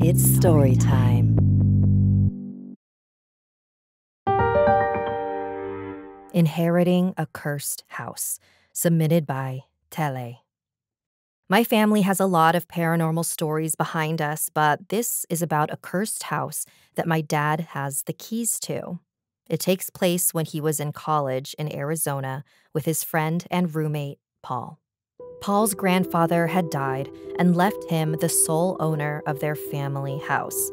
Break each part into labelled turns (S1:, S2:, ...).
S1: It's story time. Inheriting a Cursed House, submitted by Tele. My family has a lot of paranormal stories behind us, but this is about a cursed house that my dad has the keys to. It takes place when he was in college in Arizona with his friend and roommate, Paul. Paul's grandfather had died and left him the sole owner of their family house.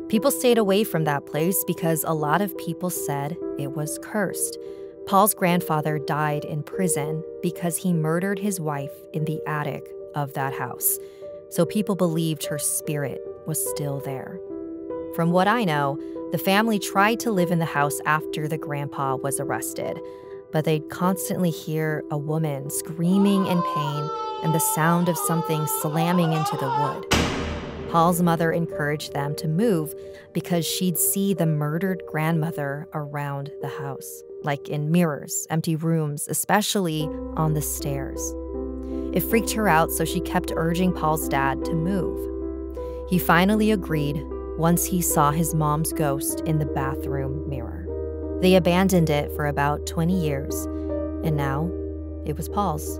S1: People stayed away from that place because a lot of people said it was cursed. Paul's grandfather died in prison because he murdered his wife in the attic of that house, so people believed her spirit was still there. From what I know, the family tried to live in the house after the grandpa was arrested, but they'd constantly hear a woman screaming in pain and the sound of something slamming into the wood. Paul's mother encouraged them to move because she'd see the murdered grandmother around the house, like in mirrors, empty rooms, especially on the stairs. It freaked her out, so she kept urging Paul's dad to move. He finally agreed once he saw his mom's ghost in the bathroom mirror. They abandoned it for about 20 years, and now it was Paul's.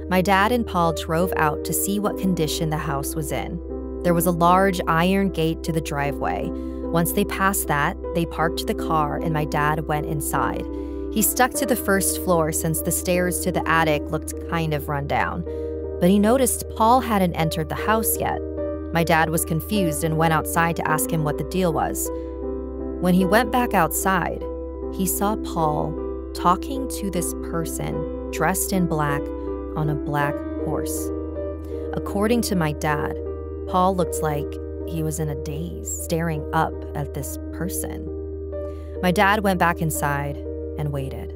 S1: My dad and Paul drove out to see what condition the house was in. There was a large iron gate to the driveway. Once they passed that, they parked the car and my dad went inside. He stuck to the first floor since the stairs to the attic looked kind of run down. But he noticed Paul hadn't entered the house yet. My dad was confused and went outside to ask him what the deal was. When he went back outside, he saw Paul talking to this person dressed in black on a black horse. According to my dad, Paul looked like he was in a daze, staring up at this person. My dad went back inside and waited.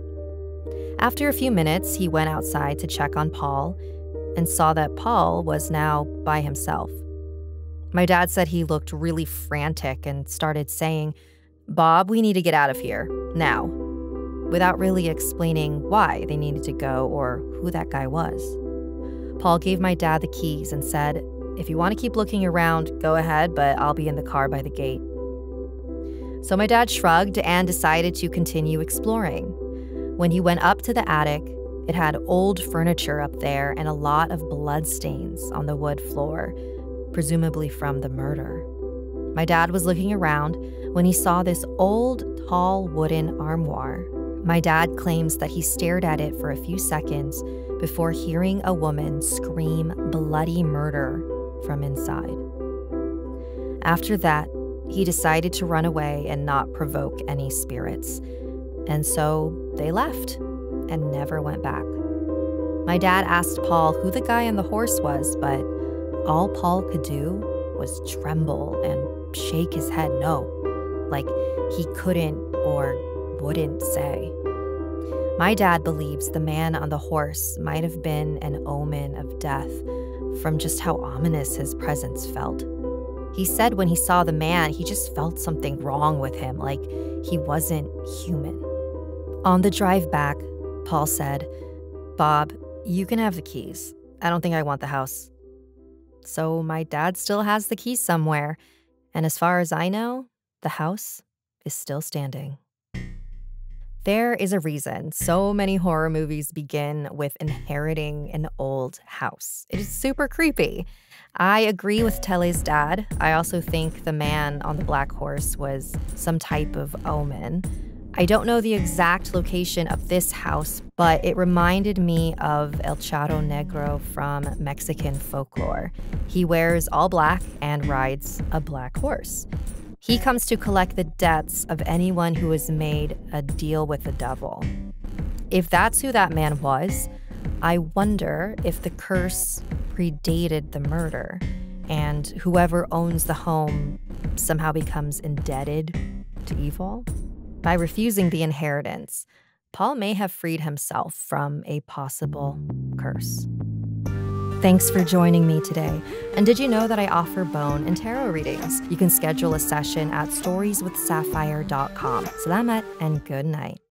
S1: After a few minutes, he went outside to check on Paul and saw that Paul was now by himself. My dad said he looked really frantic and started saying, "Bob, we need to get out of here, now," without really explaining why they needed to go or who that guy was. Paul gave my dad the keys and said, "If you want to keep looking around, go ahead, but I'll be in the car by the gate." So my dad shrugged and decided to continue exploring. When he went up to the attic, it had old furniture up there and a lot of bloodstains on the wood floor, presumably from the murder. My dad was looking around when he saw this old, tall wooden armoire. My dad claims that he stared at it for a few seconds before hearing a woman scream bloody murder from inside. After that, he decided to run away and not provoke any spirits. And so they left and never went back. My dad asked Paul who the guy on the horse was, but all Paul could do was tremble and shake his head no, like he couldn't or wouldn't say. My dad believes the man on the horse might have been an omen of death from just how ominous his presence felt. He said when he saw the man, he just felt something wrong with him, like he wasn't human. On the drive back, Paul said, "Bob, you can have the keys. I don't think I want the house." So my dad still has the keys somewhere, and as far as I know, the house is still standing. There is a reason so many horror movies begin with inheriting an old house. It is super creepy. I agree with Tele's dad. I also think the man on the black horse was some type of omen. I don't know the exact location of this house, but it reminded me of El Charro Negro from Mexican folklore. He wears all black and rides a black horse. He comes to collect the debts of anyone who has made a deal with the devil. If that's who that man was, I wonder if the curse predated the murder and whoever owns the home somehow becomes indebted to evil. By refusing the inheritance, Paul may have freed himself from a possible curse. Thanks for joining me today. And did you know that I offer bone and tarot readings? You can schedule a session at StoriesWithSapphire.com. Salamat and good night.